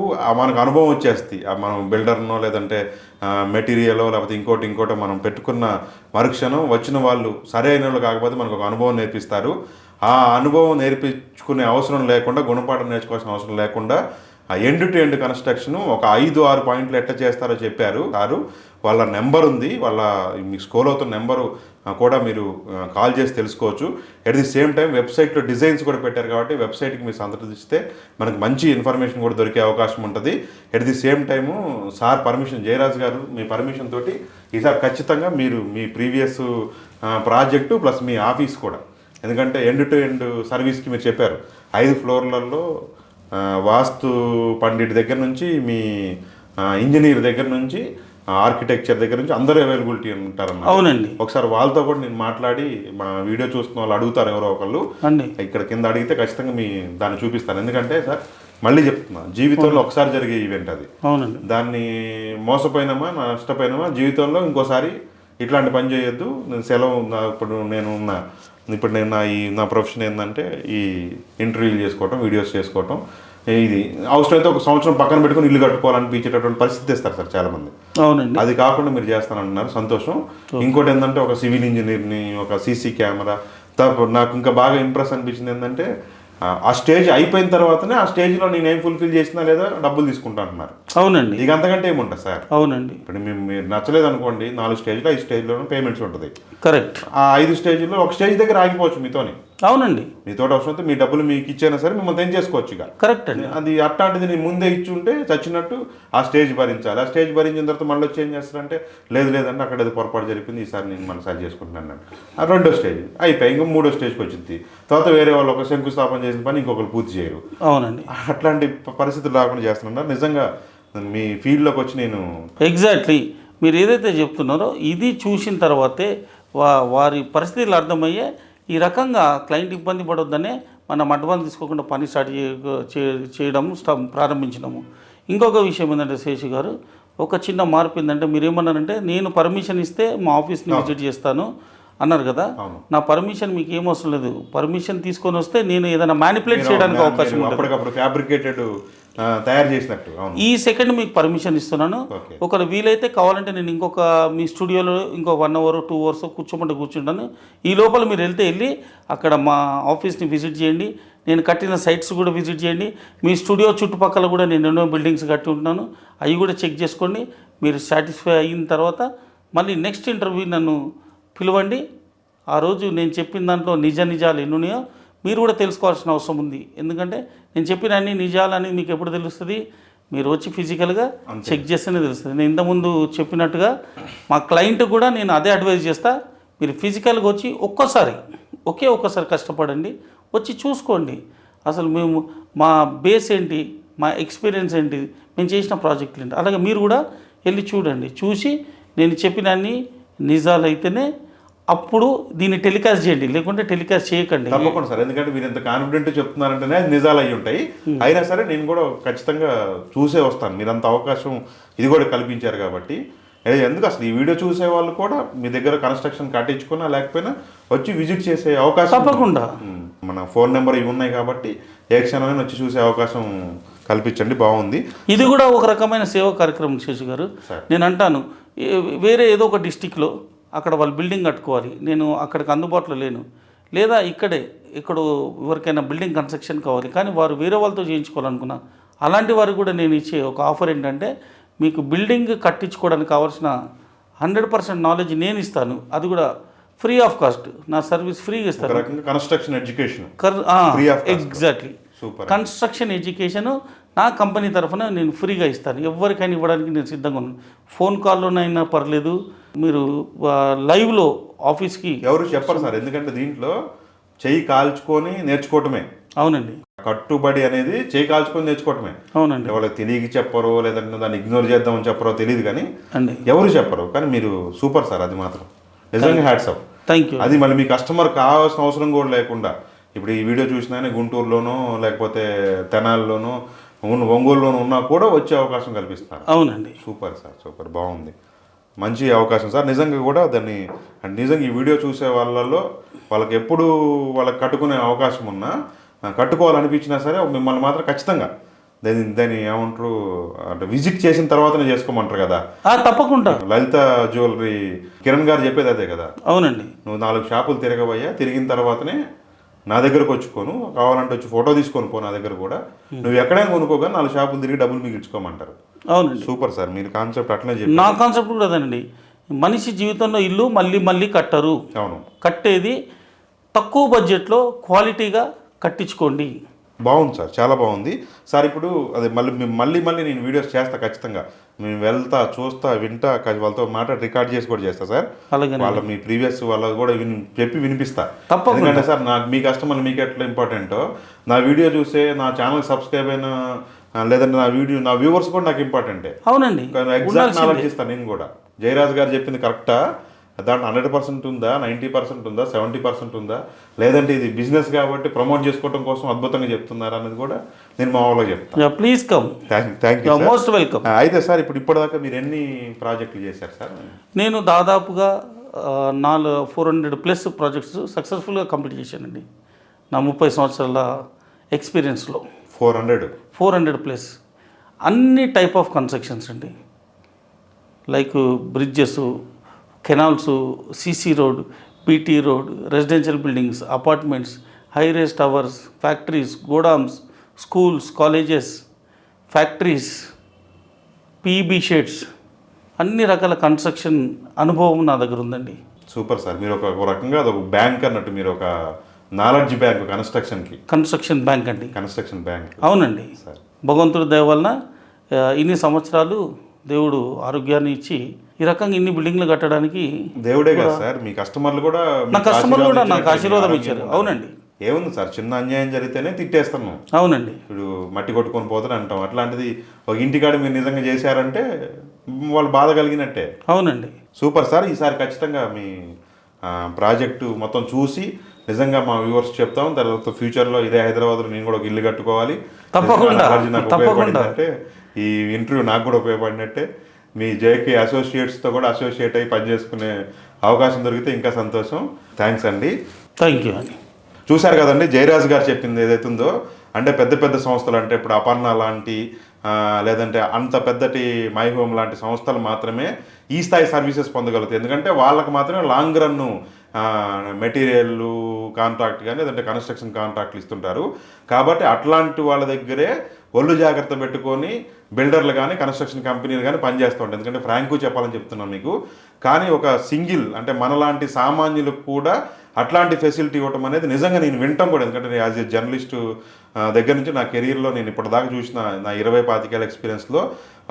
S2: అనుభవం వచ్చేస్తుంది. మనం బిల్డర్నో లేదంటే మెటీరియలో లేకపోతే ఇంకోటి మనం పెట్టుకున్న మరుక్షణం వచ్చిన వాళ్ళు సరైన వాళ్ళు కాకపోతే మనకు ఒక అనుభవం నేర్పిస్తారు. ఆ అనుభవం నేర్పించుకునే అవసరం లేకుండా, గుణపాఠం నేర్చుకోవాల్సిన అవసరం లేకుండా ఎండ్ టు ఎండ్ కన్స్ట్రక్షన్ ఒక 5-6 పాయింట్లు ఎట్లా చేస్తారో చెప్పారు సారు. వాళ్ళ నెంబర్ ఉంది, మీకు స్క్రోల్ అవుతున్న నెంబరు కూడా మీరు కాల్ చేసి తెలుసుకోవచ్చు. ఎట్ ది సేమ్ టైం వెబ్సైట్లో డిజైన్స్ కూడా పెట్టారు కాబట్టి వెబ్సైట్కి మీరు సందర్శిస్తే మనకు మంచి ఇన్ఫర్మేషన్ కూడా దొరికే అవకాశం ఉంటుంది. At the same time sir permission, Jayaraj గారు మీ పర్మిషన్ తోటి ఈసారి ఖచ్చితంగా మీరు మీ ప్రీవియస్ ప్రాజెక్టు ప్లస్ మీ ఆఫీస్ కూడా, ఎందుకంటే ఎండ్ టు ఎండ్ సర్వీస్కి మీరు చెప్పారు 5 ఫ్లోర్లలో వాస్తు పండిట్ దగ్గర నుంచి మీ ఇంజనీర్ దగ్గర నుంచి ఆర్కిటెక్చర్ దగ్గర నుంచి అందరూ అవైలబిలిటీ ఉంటారన్న.
S3: అవునండి.
S2: ఒకసారి వాళ్ళతో కూడా నేను మాట్లాడి మా వీడియో చూస్తున్న వాళ్ళు అడుగుతారు ఎవరో ఒకళ్ళు
S3: అండి,
S2: ఇక్కడ కింద అడిగితే ఖచ్చితంగా దాన్ని చూపిస్తాను. ఎందుకంటే సార్ మళ్ళీ చెప్తున్నా, జీవితంలో ఒకసారి జరిగే ఈవెంట్ అది.
S3: అవునండి.
S2: దాన్ని మోసపోయినామా నష్టపోయినామా జీవితంలో ఇంకోసారి ఇట్లాంటి పని చేయొద్దు. నేను సెలవు ఇప్పుడు నేను నా ప్రొఫెషన్ ఏంటంటే ఈ ఇంటర్వ్యూలు చేసుకోవటం, వీడియోస్ చేసుకోవటం. ఇది అవసరమైతే ఒక సంవత్సరం పక్కన పెట్టుకుని ఇల్లు కట్టుకోవాలనిపించేటటువంటి పరిస్థితి ఇస్తారు సార్ చాలా మంది.
S3: అవునండి.
S2: అది కాకుండా మీరు చేస్తానంటున్నారు, సంతోషం. ఇంకోటి ఏంటంటే ఒక సివిల్ ఇంజనీర్ని, ఒక సీసీ కెమెరా. నాకు ఇంకా బాగా ఇంప్రెస్ అనిపించింది ఏంటంటే ఆ స్టేజ్ అయిపోయిన తర్వాతనే ఆ స్టేజ్లో నేను ఏం ఫుల్ఫిల్ చేసినా లేదా డబ్బులు తీసుకుంటా అంటున్నారు.
S3: అవునండి.
S2: ఇక అంతకంటే ఏముంటుంది సార్?
S3: అవునండి.
S2: ఇప్పుడు మీరు నచ్చలేదు అనుకోండి, 4 స్టేజ్లో 5 స్టేజ్లోనూ పేమెంట్స్ ఉంటుంది.
S3: కరెక్ట్.
S2: ఆ 5 స్టేజ్లో ఒక స్టేజ్ దగ్గర ఆగిపోవచ్చు మీతోని.
S3: అవునండి.
S2: మీతో అవసరం అయితే మీ డబ్బులు మీకు ఇచ్చైనా సరే మిమ్మల్ని ఏం చేసుకోవచ్చు. ఇక
S3: కరెక్ట్ అండి.
S2: అది అట్లాంటిది నేను ముందే ఇచ్చి ఉంటే చచ్చినట్టు ఆ స్టేజ్ భరించాలి. ఆ స్టేజ్ భరించిన తర్వాత మళ్ళీ వచ్చి ఏం చేస్తారంటే లేదంటే అక్కడ అది పొరపాటు జరిపింది, ఈసారి నేను మనసారి చేసుకుంటున్నాను. ఆ 2వ స్టేజ్ అయిపోయి ఇంకా 3వ స్టేజ్కి వచ్చింది. తర్వాత వేరే వాళ్ళు ఒక శంకుస్థాపన చేసిన పని ఇంకొకరు పూర్తి చేయరు.
S3: అవునండి.
S2: అట్లాంటి పరిస్థితులు రాకుండా చేస్తున్నారు. నిజంగా మీ ఫీల్డ్లోకి వచ్చి నేను
S3: ఎగ్జాక్ట్లీ మీరు ఏదైతే చెప్తున్నారో ఇది చూసిన తర్వాతే వారి పరిస్థితులు అర్థమయ్యే ఈ రకంగా క్లయింట్ ఇబ్బంది పడొద్దనే మనం అడ్వాన్స్ తీసుకోకుండా పని స్టార్ట్ చేయడం ప్రారంభించినాము. ఇంకొక విషయం ఏంటంటే శేషు గారు, ఒక చిన్న మార్పు ఏంటంటే మీరు ఏమన్నారంటే నేను పర్మిషన్ ఇస్తే మా ఆఫీస్ని విజిట్ చేస్తాను అన్నారు కదా. నా పర్మిషన్ మీకు ఏం అవసరం లేదు. పర్మిషన్ తీసుకొని వస్తే నేను ఏదైనా మ్యానిపులేట్ చేయడానికి అవకాశం ఉంటుంది.
S2: అప్పటికప్పుడు ఫ్యాబ్రికేటెడ్ తయారు చేసినట్టు.
S3: ఈ సెకండ్ మీకు పర్మిషన్ ఇస్తున్నాను. ఒకవేళ వీలైతే కావాలంటే నేను మీ స్టూడియోలో ఇంకో 1 అవర్ 2 అవర్స్ కూర్చుంటాను. ఈ లోపల మీరు వెళ్ళి అక్కడ మా ఆఫీస్ని విజిట్ చేయండి. నేను కట్టిన సైట్స్ కూడా విజిట్ చేయండి. మీ స్టూడియో చుట్టుపక్కల కూడా నేను ఎన్నో బిల్డింగ్స్ కట్టి ఉంటున్నాను, అవి కూడా చెక్ చేసుకోండి. మీరు సాటిస్ఫై అయిన తర్వాత మళ్ళీ నెక్స్ట్ ఇంటర్వ్యూ నన్ను పిలవండి. ఆ రోజు నేను చెప్పిన దాంట్లో నిజాలు ఎన్ని ఉన్నాయో మీరు కూడా తెలుసుకోవాల్సిన అవసరం ఉంది. ఎందుకంటే నేను చెప్పిన అన్ని నిజాలని మీకు ఎప్పుడు తెలుస్తుంది? మీరు వచ్చి ఫిజికల్గా చెక్ చేస్తేనే తెలుస్తుంది. నేను ఇంతకుముందు చెప్పినట్టుగా మా క్లయింట్ కూడా నేను అదే అడ్వైజ్ చేస్తా. మీరు ఫిజికల్గా వచ్చి ఒక్కసారి కష్టపడండి, వచ్చి చూసుకోండి అసలు మా బేస్ ఏంటి, మా ఎక్స్పీరియన్స్ ఏంటి, మేము చేసిన ప్రాజెక్టులు ఏంటి. అలాగే మీరు కూడా వెళ్ళి చూడండి. చూసి నేను చెప్పిన అన్ని నిజాలు అయితేనే అప్పుడు దీన్ని టెలికాస్ట్ చేయండి, లేకుంటే టెలికాస్ట్ చేయకండి.
S2: తప్పకుండా సార్, ఎందుకంటే మీరు ఎంత కాన్ఫిడెంట్ చెప్తున్నారంటేనే అది నిజాలు అయి ఉంటాయి. అయినా సరే నేను కూడా ఖచ్చితంగా చూసే వస్తాను. మీరు అంత అవకాశం ఇది కూడా కల్పించారు కాబట్టి. ఎందుకు అసలు ఈ వీడియో చూసే వాళ్ళు కూడా మీ దగ్గర కన్స్ట్రక్షన్ కట్టించుకున్నా లేకపోయినా వచ్చి విజిట్ చేసే అవకాశం
S3: తప్పకుండా.
S2: మన ఫోన్ నెంబర్ ఇవి ఉన్నాయి కాబట్టి ఏ క్షణమైనా వచ్చి చూసే అవకాశం కల్పించండి. బాగుంది.
S3: ఇది కూడా ఒక రకమైన సేవా కార్యక్రమం శేషు గారు. నేను అంటాను, వేరే ఏదో ఒక డిస్టిక్లో అక్కడ వాళ్ళు బిల్డింగ్ కట్టుకోవాలి, నేను అక్కడికి అందుబాటులో లేను, లేదా ఎక్కడో ఎవరికైనా బిల్డింగ్ కన్స్ట్రక్షన్ కావాలి, కానీ వారు వేరే వాళ్ళతో చేయించుకోవాలనుకున్నా, అలాంటి వారికి కూడా నేను ఇచ్చే ఒక ఆఫర్ ఏంటంటే మీకు బిల్డింగ్ కట్టించుకోవడానికి కావాల్సిన 100% నాలెడ్జ్ నేను ఇస్తాను. అది కూడా ఫ్రీ ఆఫ్ కాస్ట్. నా సర్వీస్ ఫ్రీగా ఇస్తాను.
S2: Construction education.
S3: Exactly. Construction education నా కంపెనీ తరఫున నేను ఫ్రీగా ఇస్తాను. ఎవరికైనా ఇవ్వడానికి నేను సిద్ధంగా ఉన్నాను. ఫోన్ కాల్లోనైనా పర్లేదు, మీరు లైవ్లో ఆఫీస్కి.
S2: ఎవరు చెప్పరు సార్, ఎందుకంటే దీంట్లో చెయ్యి కాల్చుకొని నేర్చుకోవటమే.
S3: అవునండి.
S2: కట్టుబడి అనేది చెయ్యి కాల్చుకొని నేర్చుకోవటమే.
S3: అవునండి.
S2: వాళ్ళకి తెలియక చెప్పరు, లేదంటే దాన్ని ఇగ్నోర్ చేద్దామని చెప్పరో తెలియదు, కానీ
S3: అండి
S2: ఎవరు చెప్పరు. కానీ మీరు సూపర్ సార్, అది మాత్రం నిజంగా హ్యాట్స్ ఆఫ్.
S3: Thank you.
S2: అది మళ్ళీ మీ కస్టమర్ కావాల్సిన అవసరం కూడా లేకుండా ఇప్పుడు ఈ వీడియో చూసినా గుంటూరులోనో లేకపోతే తెనాలిలోనో ఒంగోలులోనూ ఉన్నా కూడా వచ్చే అవకాశం కల్పిస్తున్నారు.
S3: అవునండి.
S2: సూపర్ సార్, సూపర్, బాగుంది, మంచి అవకాశం సార్. నిజంగా కూడా దాన్ని నిజంగా ఈ వీడియో చూసే వాళ్ళకి ఎప్పుడు వాళ్ళకి కట్టుకునే అవకాశం ఉన్నా, కట్టుకోవాలనిపించినా సరే మిమ్మల్ని మాత్రం ఖచ్చితంగా దాన్ని ఏమంటారు అంటే విజిట్ చేసిన తర్వాతనే చేసుకోమంటారు కదా.
S3: తప్పకుండా.
S2: లలిత జ్యువెలరీ కిరణ్ గారు చెప్పేది అదే కదా.
S3: అవునండి.
S2: నువ్వు 4 షాపులు తిరగబోయా, తిరిగిన తర్వాతనే నా దగ్గరకు వచ్చుకోను, కావాలంటే వచ్చి ఫోటో తీసుకొని పో నా దగ్గర కూడా, నువ్వు ఎక్కడైనా కొనుక్కోగా 4 షాపులు తిరిగి డబ్బులు మిగిల్చుకోమంటారు.
S3: అవునండి.
S2: సూపర్ సార్, మీరు కాన్సెప్ట్ అట్లనే చెప్పి.
S3: నా కాన్సెప్ట్ కూడా అదేనండి. మనిషి జీవితంలో ఇల్లు మళ్ళీ కట్టరు.
S2: అవును.
S3: కట్టేది తక్కువ బడ్జెట్లో క్వాలిటీగా కట్టించుకోండి.
S2: బాగుంది సార్, చాలా బాగుంది సార్. ఇప్పుడు అదే మళ్ళీ నేను వీడియోస్ చేస్తా ఖచ్చితంగా. మేము వెళ్తా, చూస్తా, వింటా, వాళ్ళతో మాట్లాడి రికార్డ్ చేసి కూడా చేస్తా సార్.
S3: అలాగే
S2: వాళ్ళ మీ ప్రీవియస్ వాళ్ళకి కూడా చెప్పి వినిపిస్తా.
S3: తప్పకుండా.
S2: ఎందుకంటే సార్ నాకు మీ కస్టమర్లు మీకు ఎట్లా ఇంపార్టెంటో, నా వీడియో చూసే నా ఛానల్ సబ్స్క్రైబ్ అయిన లేదంటే నా వ్యూవర్స్ కూడా నాకు ఇంపార్టెంటే.
S3: అవునండి,
S2: ఎగ్జాక్ట్ నాలెడ్జ్ ఇస్తాను నేను కూడా. జయరాజ్ గారు చెప్పింది కరెక్టా, దాంట్లో 100% ఉందా, 90% ఉందా, 70% ఉందా, లేదంటే ఇది బిజినెస్ కాబట్టి ప్రమోట్ చేసుకోవడం కోసం అద్భుతంగా చెప్తున్నారు అనేది కూడా నేను మా వాళ్ళకి చెప్తాను.
S3: Please come.
S2: Thank you,
S3: most welcome.
S2: అయితే సార్ ఇప్పటిదాకా మీరు ఎన్ని ప్రాజెక్టులు చేశారు సార్?
S3: నేను దాదాపుగా 400+ ప్రాజెక్ట్స్ సక్సెస్ఫుల్గా కంప్లీట్ చేశానండి నా 30 సంవత్సరాల ఎక్స్పీరియన్స్లో. 400+ అన్ని టైప్ ఆఫ్ కన్స్ట్రక్షన్స్ అండి, like bridges, canals, CC road, BT road, residential buildings, apartments, high rise towers, factories, godowns, schools, colleges, factories, PB sheds, అన్ని రకాల కన్స్ట్రక్షన్ అనుభవం నా దగ్గర ఉందండి.
S2: సూపర్ సార్, మీరు ఒక రకంగా అదొక బ్యాంక్ అన్నట్టు, మీరు ఒక నాలెడ్జ్ బ్యాంక్
S3: కన్స్ట్రక్షన్ బ్యాంక్ అండి.
S2: Construction bank.
S3: అవునండి
S2: సార్,
S3: భగవంతుడి దయ వలన ఇన్ని సంవత్సరాలు దేవుడు ఆరోగ్యాన్ని ఇచ్చి ఈ రకంగా ఇన్ని బిల్డింగ్లు కట్టడానికి
S2: దేవుడే కదా సార్, మీ కస్టమర్లు కూడా
S3: నాకు ఆశీర్వాదం ఇచ్చారు. అవునండి.
S2: ఏముంది సార్, చిన్న అన్యాయం జరిగితేనే తిట్టేస్తున్నాం.
S3: అవునండి.
S2: ఇప్పుడు మట్టి కొట్టుకొని పోతాను అంటాం, అట్లాంటిది ఒక ఇంటికాడ మీరు నిజంగా చేశారంటే వాళ్ళు బాధ కలిగినట్టే.
S3: అవునండి.
S2: సూపర్ సార్, ఈసారి ఖచ్చితంగా మీ ప్రాజెక్టు మొత్తం చూసి నిజంగా మా వ్యూవర్స్ చెప్తాం. తర్వాత ఫ్యూచర్లో ఇదే హైదరాబాద్లో నేను కూడా ఒక ఇల్లు కట్టుకోవాలి.
S3: తప్పకుండా.
S2: నాకు ఉపయోగపడినట్టే ఈ ఇంటర్వ్యూ నాకు కూడా ఉపయోగపడినట్టే. మీ జేకే అసోసియేట్స్తో కూడా అసోసియేట్ అయ్యి పనిచేసుకునే అవకాశం దొరికితే ఇంకా సంతోషం. థ్యాంక్స్ అండి.
S3: థ్యాంక్ యూ అండి.
S2: చూశారు కదండి, జయరాజ్ గారు చెప్పింది ఏదైతుందో, అంటే పెద్ద సంస్థలు, అంటే ఇప్పుడు అపర్ణ లాంటి లేదంటే అంత పెద్దటి మై హోమ్ లాంటి సంస్థలు మాత్రమే ఈ స్థాయి సర్వీసెస్ పొందగలుగుతాయి. ఎందుకంటే వాళ్ళకి మాత్రమే లాంగ్ రన్ మెటీరియల్ కాంట్రాక్ట్ కానీ లేదంటే కన్స్ట్రక్షన్ కాంట్రాక్ట్లు ఇస్తుంటారు. కాబట్టి అట్లాంటి వాళ్ళ దగ్గరే ఒళ్ళు జాగ్రత్త పెట్టుకొని బిల్డర్లు కానీ కన్స్ట్రక్షన్ కంపెనీలు కానీ పనిచేస్తూ ఉంటాయి. ఎందుకంటే ఫ్రాంకు చెప్పాలని చెప్తున్నాను మీకు. కానీ ఒక సింగిల్ అంటే మనలాంటి సామాన్యులకు కూడా అట్లాంటి ఫెసిలిటీ ఇవ్వటం అనేది నిజంగా నేను వింటాం కూడా. ఎందుకంటే నేను యాజ్ ఏ జర్నలిస్టు దగ్గర నుంచి నా కెరీర్లో నేను ఇప్పటిదాకా చూసిన నా 20-25 ఏళ్ళ ఎక్స్పీరియన్స్లో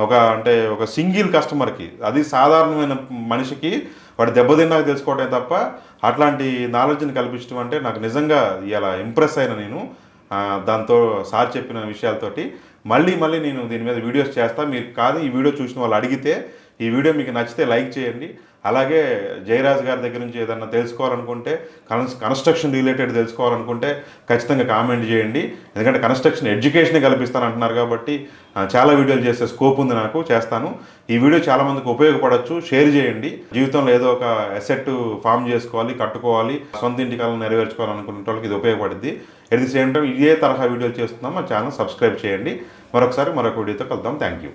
S2: ఒక సింగిల్ కస్టమర్కి, అది సాధారణమైన మనిషికి వాడు దెబ్బతిన్నాక తెలుసుకోవటమే తప్ప అట్లాంటి నాలెడ్జ్ని కల్పించడం అంటే నాకు నిజంగా ఇలా ఇంప్రెస్ అయిన నేను దాంతో సార్ చెప్పిన విషయాలతోటి. మళ్ళీ నేను దీని మీద వీడియోస్ చేస్తాను. మీరు కాదు, ఈ వీడియో చూసిన వాళ్ళు అడిగితే ఈ వీడియో మీకు నచ్చితే లైక్ చేయండి. అలాగే జయరాజ్ గారి దగ్గర నుంచి ఏదన్నా తెలుసుకోవాలనుకుంటే, కన్స్ట్రక్షన్ రిలేటెడ్ తెలుసుకోవాలనుకుంటే ఖచ్చితంగా కామెంట్ చేయండి. ఎందుకంటే కన్స్ట్రక్షన్ ఎడ్యుకేషన్ కల్పిస్తాను అంటున్నారు కాబట్టి చాలా వీడియోలు చేసే స్కోప్ ఉంది, నాకు చేస్తాను. ఈ వీడియో చాలామందికి ఉపయోగపడవచ్చు, షేర్ చేయండి. జీవితంలో ఏదో ఒక అసెట్ ఫామ్ చేసుకోవాలి, కట్టుకోవాలి, సొంత ఇంటి కలను నెరవేర్చుకోవాలనుకునే వాళ్ళకి ఇది ఉపయోగపడుద్ది. ఎట్ ది సేమ్ టైం ఇదే తరహా వీడియోలు చేస్తున్నాం. మా ఛానల్ సబ్స్క్రైబ్ చేయండి. మరొక వీడియోతో కలుద్దాం. Thank you.